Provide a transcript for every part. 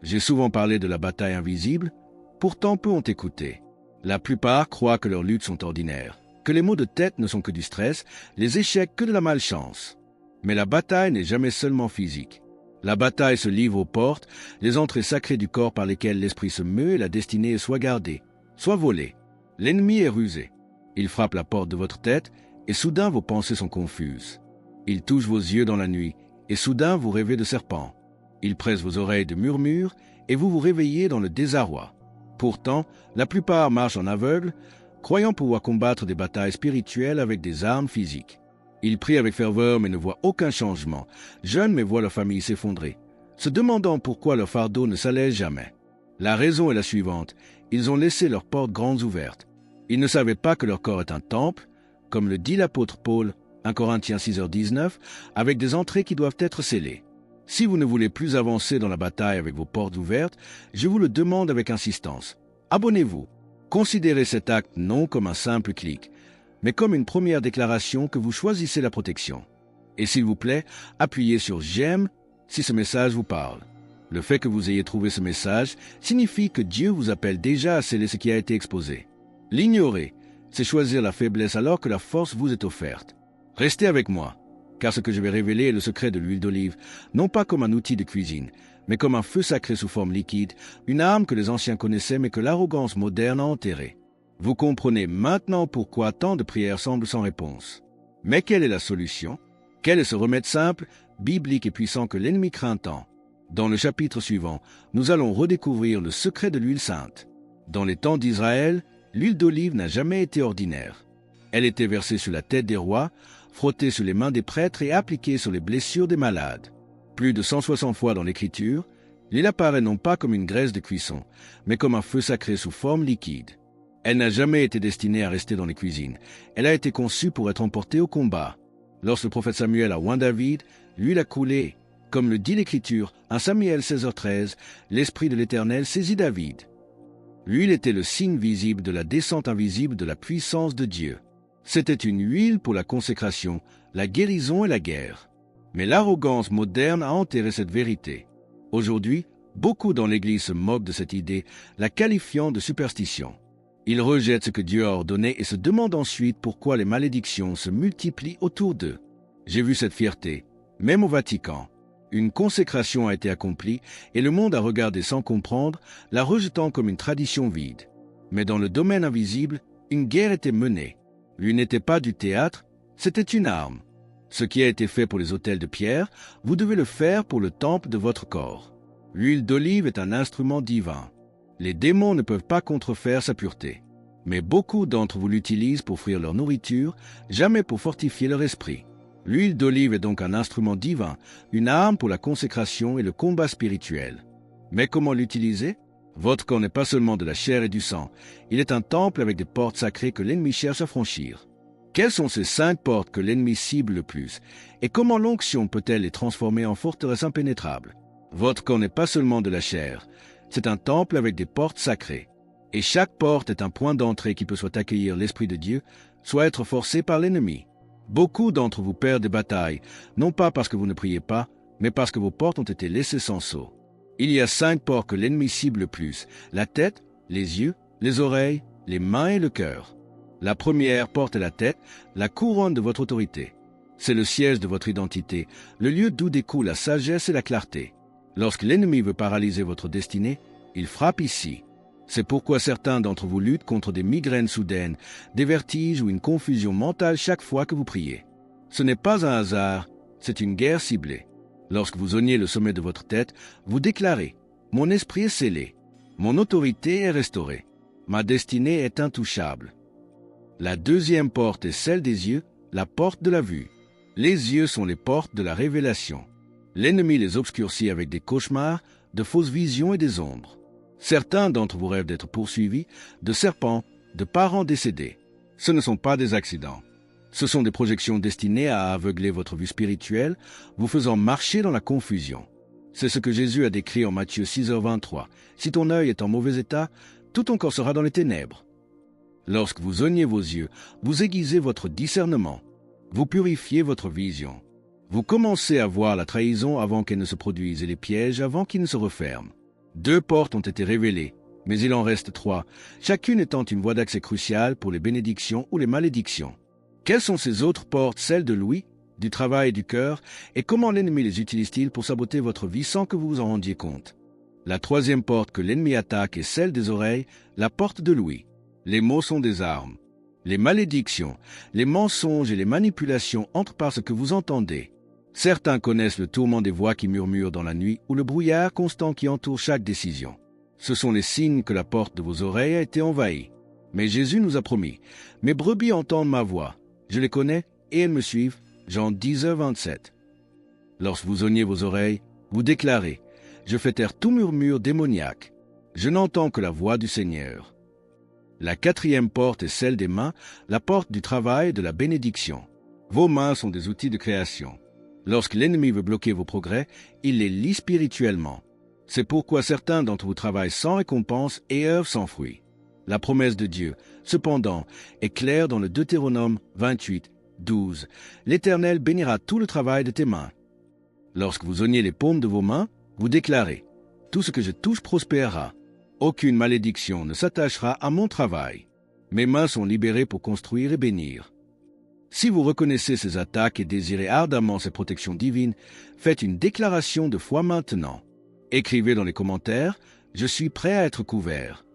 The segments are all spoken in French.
J'ai souvent parlé de la bataille invisible, pourtant peu ont écouté. La plupart croient que leurs luttes sont ordinaires, que les maux de tête ne sont que du stress, les échecs que de la malchance. Mais la bataille n'est jamais seulement physique. La bataille se livre aux portes, les entrées sacrées du corps par lesquelles l'esprit se meut et la destinée est soit gardée, soit volée. L'ennemi est rusé. Il frappe la porte de votre tête et soudain vos pensées sont confuses. Il touche vos yeux dans la nuit et soudain vous rêvez de serpents. Il presse vos oreilles de murmures et vous vous réveillez dans le désarroi. Pourtant, la plupart marchent en aveugle, croyant pouvoir combattre des batailles spirituelles avec des armes physiques. Ils prient avec ferveur mais ne voient aucun changement, jeûnent mais voient leur famille s'effondrer, se demandant pourquoi leur fardeau ne s'allège jamais. La raison est la suivante, ils ont laissé leurs portes grandes ouvertes. Ils ne savaient pas que leur corps est un temple, comme le dit l'apôtre Paul, 1 Corinthiens 6h19, avec des entrées qui doivent être scellées. Si vous ne voulez plus avancer dans la bataille avec vos portes ouvertes, je vous le demande avec insistance. Abonnez-vous. Considérez cet acte non comme un simple clic, mais comme une première déclaration que vous choisissez la protection. Et s'il vous plaît, appuyez sur « J'aime » si ce message vous parle. Le fait que vous ayez trouvé ce message signifie que Dieu vous appelle déjà à sceller ce qui a été exposé. L'ignorer, c'est choisir la faiblesse alors que la force vous est offerte. Restez avec moi, car ce que je vais révéler est le secret de l'huile d'olive, non pas comme un outil de cuisine, mais comme un feu sacré sous forme liquide, une arme que les anciens connaissaient mais que l'arrogance moderne a enterrée. Vous comprenez maintenant pourquoi tant de prières semblent sans réponse. Mais quelle est la solution? Quel est ce remède simple, biblique et puissant que l'ennemi craint tant? Dans le chapitre suivant, nous allons redécouvrir le secret de l'huile sainte. Dans les temps d'Israël, l'huile d'olive n'a jamais été ordinaire. Elle était versée sur la tête des rois, frottée sur les mains des prêtres et appliquée sur les blessures des malades. Plus de 160 fois dans l'Écriture, l'huile apparaît non pas comme une graisse de cuisson, mais comme un feu sacré sous forme liquide. Elle n'a jamais été destinée à rester dans les cuisines. Elle a été conçue pour être emportée au combat. Lorsque le prophète Samuel a oint David, l'huile a coulé. Comme le dit l'Écriture, 1 Samuel 16h13, l'Esprit de l'Éternel saisit David. L'huile était le signe visible de la descente invisible de la puissance de Dieu. C'était une huile pour la consécration, la guérison et la guerre. Mais l'arrogance moderne a enterré cette vérité. Aujourd'hui, beaucoup dans l'Église se moquent de cette idée, la qualifiant de superstition. Ils rejettent ce que Dieu a ordonné et se demandent ensuite pourquoi les malédictions se multiplient autour d'eux. J'ai vu cette fierté, même au Vatican. Une consécration a été accomplie et le monde a regardé sans comprendre, la rejetant comme une tradition vide. Mais dans le domaine invisible, une guerre était menée. L'huile n'était pas du théâtre, c'était une arme. Ce qui a été fait pour les autels de pierre, vous devez le faire pour le temple de votre corps. L'huile d'olive est un instrument divin. Les démons ne peuvent pas contrefaire sa pureté. Mais beaucoup d'entre vous l'utilisent pour frire leur nourriture, jamais pour fortifier leur esprit. L'huile d'olive est donc un instrument divin, une arme pour la consécration et le combat spirituel. Mais comment l'utiliser? Votre corps n'est pas seulement de la chair et du sang, il est un temple avec des portes sacrées que l'ennemi cherche à franchir. Quelles sont ces 5 portes que l'ennemi cible le plus? Et comment l'onction peut-elle les transformer en forteresses impénétrables? Votre corps n'est pas seulement de la chair, c'est un temple avec des portes sacrées. Et chaque porte est un point d'entrée qui peut soit accueillir l'Esprit de Dieu, soit être forcé par l'ennemi. Beaucoup d'entre vous perdent des batailles, non pas parce que vous ne priez pas, mais parce que vos portes ont été laissées sans sceau. Il y a 5 portes que l'ennemi cible le plus, la tête, les yeux, les oreilles, les mains et le cœur. La première porte est la tête, la couronne de votre autorité. C'est le siège de votre identité, le lieu d'où découle la sagesse et la clarté. Lorsque l'ennemi veut paralyser votre destinée, il frappe ici. C'est pourquoi certains d'entre vous luttent contre des migraines soudaines, des vertiges ou une confusion mentale chaque fois que vous priez. Ce n'est pas un hasard, c'est une guerre ciblée. Lorsque vous oignez le sommet de votre tête, vous déclarez « Mon esprit est scellé, mon autorité est restaurée, ma destinée est intouchable ». La deuxième porte est celle des yeux, la porte de la vue. Les yeux sont les portes de la révélation. L'ennemi les obscurcit avec des cauchemars, de fausses visions et des ombres. Certains d'entre vous rêvent d'être poursuivis, de serpents, de parents décédés. Ce ne sont pas des accidents. Ce sont des projections destinées à aveugler votre vue spirituelle, vous faisant marcher dans la confusion. C'est ce que Jésus a décrit en Matthieu 6h23. Si ton œil est en mauvais état, tout ton corps sera dans les ténèbres. Lorsque vous oignez vos yeux, vous aiguisez votre discernement. Vous purifiez votre vision. Vous commencez à voir la trahison avant qu'elle ne se produise et les pièges avant qu'ils ne se referment. 2 portes ont été révélées, mais il en reste 3, chacune étant une voie d'accès cruciale pour les bénédictions ou les malédictions. Quelles sont ces autres portes, celles de l'ouïe, du travail et du cœur, et comment l'ennemi les utilise-t-il pour saboter votre vie sans que vous vous en rendiez compte? La 3e porte que l'ennemi attaque est celle des oreilles, la porte de l'ouïe. Les mots sont des armes. Les malédictions, les mensonges et les manipulations entrent par ce que vous entendez. Certains connaissent le tourment des voix qui murmurent dans la nuit ou le brouillard constant qui entoure chaque décision. Ce sont les signes que la porte de vos oreilles a été envahie. Mais Jésus nous a promis, « Mes brebis entendent ma voix. Je les connais et elles me suivent. » Jean 10, 27. Lorsque vous oignez vos oreilles, vous déclarez, « Je fais taire tout murmure démoniaque. Je n'entends que la voix du Seigneur. » La 4e porte est celle des mains, la porte du travail et de la bénédiction. Vos mains sont des outils de création. Lorsque l'ennemi veut bloquer vos progrès, il les lie spirituellement. C'est pourquoi certains d'entre vous travaillent sans récompense et œuvrent sans fruit. La promesse de Dieu, cependant, est claire dans le Deutéronome 28, 12. L'Éternel bénira tout le travail de tes mains. Lorsque vous oignez les paumes de vos mains, vous déclarez, « Tout ce que je touche prospérera. Aucune malédiction ne s'attachera à mon travail. Mes mains sont libérées pour construire et bénir. » Si vous reconnaissez ces attaques et désirez ardemment ces protections divines, faites une déclaration de foi maintenant. Écrivez dans les commentaires « Je suis prêt à être couvert ».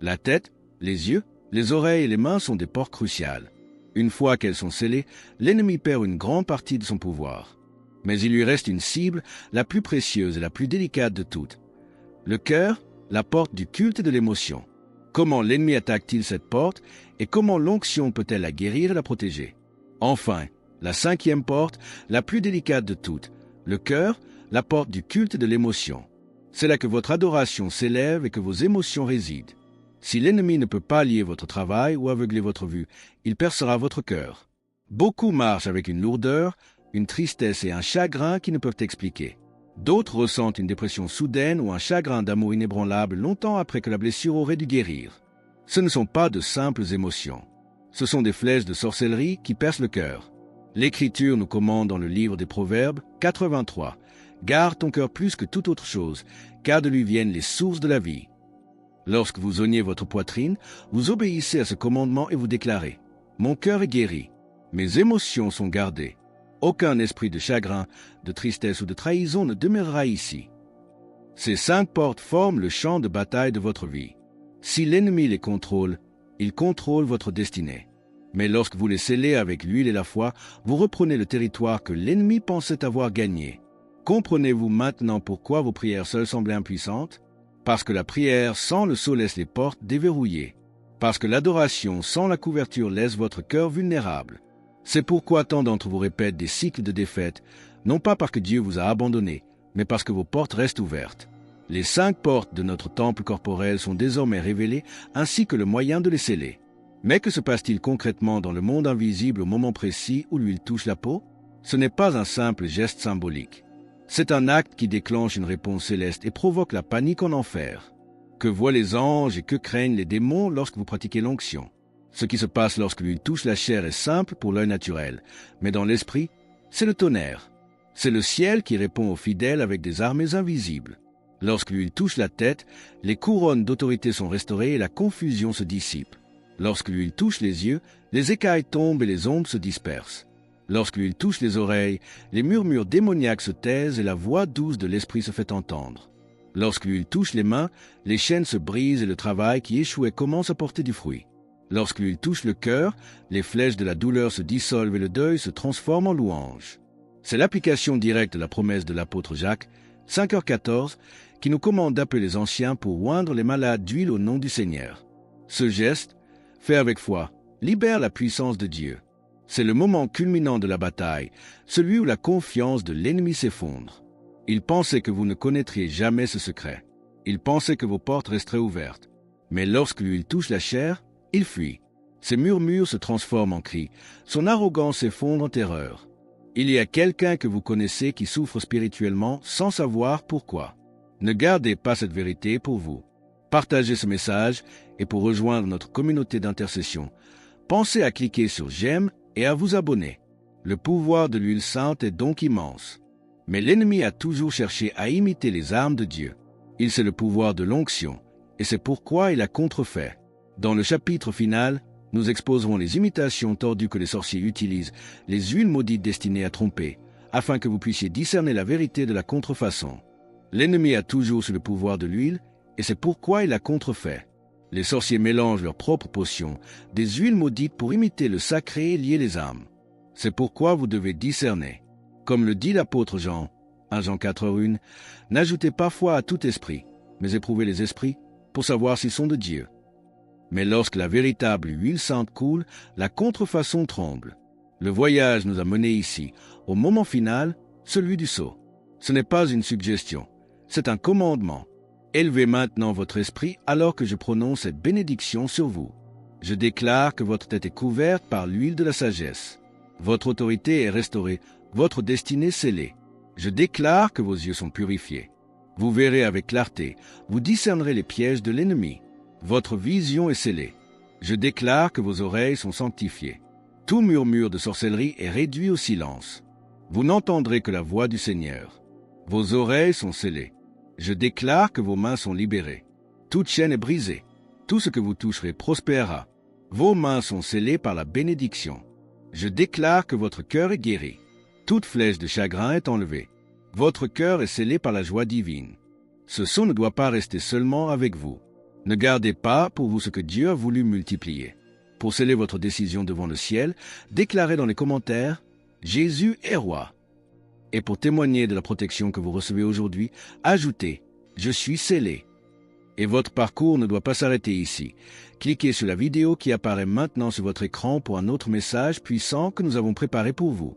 La tête, les yeux, les oreilles et les mains sont des portes cruciales. Une fois qu'elles sont scellées, l'ennemi perd une grande partie de son pouvoir. Mais il lui reste une cible, la plus précieuse et la plus délicate de toutes. Le cœur, la porte du culte et de l'émotion. Comment l'ennemi attaque-t-il cette porte et comment l'onction peut-elle la guérir et la protéger? Enfin, la 5e porte, la plus délicate de toutes, le cœur, la porte du culte et de l'émotion. C'est là que votre adoration s'élève et que vos émotions résident. Si l'ennemi ne peut pas lier votre travail ou aveugler votre vue, il percera votre cœur. Beaucoup marchent avec une lourdeur, une tristesse et un chagrin qui ne peuvent expliquer. D'autres ressentent une dépression soudaine ou un chagrin d'amour inébranlable longtemps après que la blessure aurait dû guérir. Ce ne sont pas de simples émotions. Ce sont des flèches de sorcellerie qui percent le cœur. L'Écriture nous commande dans le livre des Proverbes 83 « Garde ton cœur plus que toute autre chose, car de lui viennent les sources de la vie. » Lorsque vous oignez votre poitrine, vous obéissez à ce commandement et vous déclarez « Mon cœur est guéri, mes émotions sont gardées. Aucun esprit de chagrin, de tristesse ou de trahison ne demeurera ici. » Ces 5 portes forment le champ de bataille de votre vie. Si l'ennemi les contrôle, il contrôle votre destinée. Mais lorsque vous les scellez avec l'huile et la foi, vous reprenez le territoire que l'ennemi pensait avoir gagné. Comprenez-vous maintenant pourquoi vos prières seules semblaient impuissantes? Parce que la prière sans le sceau laisse les portes déverrouillées. Parce que l'adoration sans la couverture laisse votre cœur vulnérable. C'est pourquoi tant d'entre vous répètent des cycles de défaite, non pas parce que Dieu vous a abandonné, mais parce que vos portes restent ouvertes. Les 5 portes de notre temple corporel sont désormais révélées, ainsi que le moyen de les sceller. Mais que se passe-t-il concrètement dans le monde invisible au moment précis où l'huile touche la peau? Ce n'est pas un simple geste symbolique. C'est un acte qui déclenche une réponse céleste et provoque la panique en enfer. Que voient les anges et que craignent les démons lorsque vous pratiquez l'onction? Ce qui se passe lorsque l'huile touche la chair est simple pour l'œil naturel, mais dans l'esprit, c'est le tonnerre. C'est le ciel qui répond aux fidèles avec des armées invisibles. Lorsque l'huile touche la tête, les couronnes d'autorité sont restaurées et la confusion se dissipe. Lorsque l'huile touche les yeux, les écailles tombent et les ombres se dispersent. Lorsque l'huile touche les oreilles, les murmures démoniaques se taisent et la voix douce de l'esprit se fait entendre. Lorsque l'huile touche les mains, les chaînes se brisent et le travail qui échouait commence à porter du fruit. Lorsque l'huile touche le cœur, les flèches de la douleur se dissolvent et le deuil se transforme en louange. C'est l'application directe de la promesse de l'apôtre Jacques, 5h14, qui nous commande d'appeler les anciens pour oindre les malades d'huile au nom du Seigneur. Ce geste, fait avec foi, libère la puissance de Dieu. C'est le moment culminant de la bataille, celui où la confiance de l'ennemi s'effondre. Il pensait que vous ne connaîtriez jamais ce secret. Il pensait que vos portes resteraient ouvertes. Mais lorsque l'huile touche la chair, il fuit. Ses murmures se transforment en cris. Son arrogance s'effondre en terreur. Il y a quelqu'un que vous connaissez qui souffre spirituellement sans savoir pourquoi. Ne gardez pas cette vérité pour vous. Partagez ce message et pour rejoindre notre communauté d'intercession, pensez à cliquer sur « J'aime » et à vous abonner. Le pouvoir de l'huile sainte est donc immense. Mais l'ennemi a toujours cherché à imiter les armes de Dieu. Il sait le pouvoir de l'onction, et c'est pourquoi il a contrefait. Dans le chapitre final, nous exposerons les imitations tordues que les sorciers utilisent, les huiles maudites destinées à tromper, afin que vous puissiez discerner la vérité de la contrefaçon. L'ennemi a toujours sous le pouvoir de l'huile, et c'est pourquoi il a contrefait. Les sorciers mélangent leurs propres potions, des huiles maudites pour imiter le sacré et lier les âmes. C'est pourquoi vous devez discerner. Comme le dit l'apôtre Jean, 1 Jean 4:1, n'ajoutez pas foi à tout esprit, mais éprouvez les esprits pour savoir s'ils sont de Dieu. Mais lorsque la véritable huile sainte coule, la contrefaçon tremble. Le voyage nous a menés ici, au moment final, celui du sceau. Ce n'est pas une suggestion, c'est un commandement. Élevez maintenant votre esprit alors que je prononce cette bénédiction sur vous. Je déclare que votre tête est couverte par l'huile de la sagesse. Votre autorité est restaurée, votre destinée scellée. Je déclare que vos yeux sont purifiés. Vous verrez avec clarté, vous discernerez les pièges de l'ennemi. Votre vision est scellée. Je déclare que vos oreilles sont sanctifiées. Tout murmure de sorcellerie est réduit au silence. Vous n'entendrez que la voix du Seigneur. Vos oreilles sont scellées. Je déclare que vos mains sont libérées. Toute chaîne est brisée. Tout ce que vous toucherez prospérera. Vos mains sont scellées par la bénédiction. Je déclare que votre cœur est guéri. Toute flèche de chagrin est enlevée. Votre cœur est scellé par la joie divine. Ce sceau ne doit pas rester seulement avec vous. Ne gardez pas pour vous ce que Dieu a voulu multiplier. Pour sceller votre décision devant le ciel, déclarez dans les commentaires « Jésus est roi ». Et pour témoigner de la protection que vous recevez aujourd'hui, ajoutez « Je suis scellé ». Et votre parcours ne doit pas s'arrêter ici. Cliquez sur la vidéo qui apparaît maintenant sur votre écran pour un autre message puissant que nous avons préparé pour vous.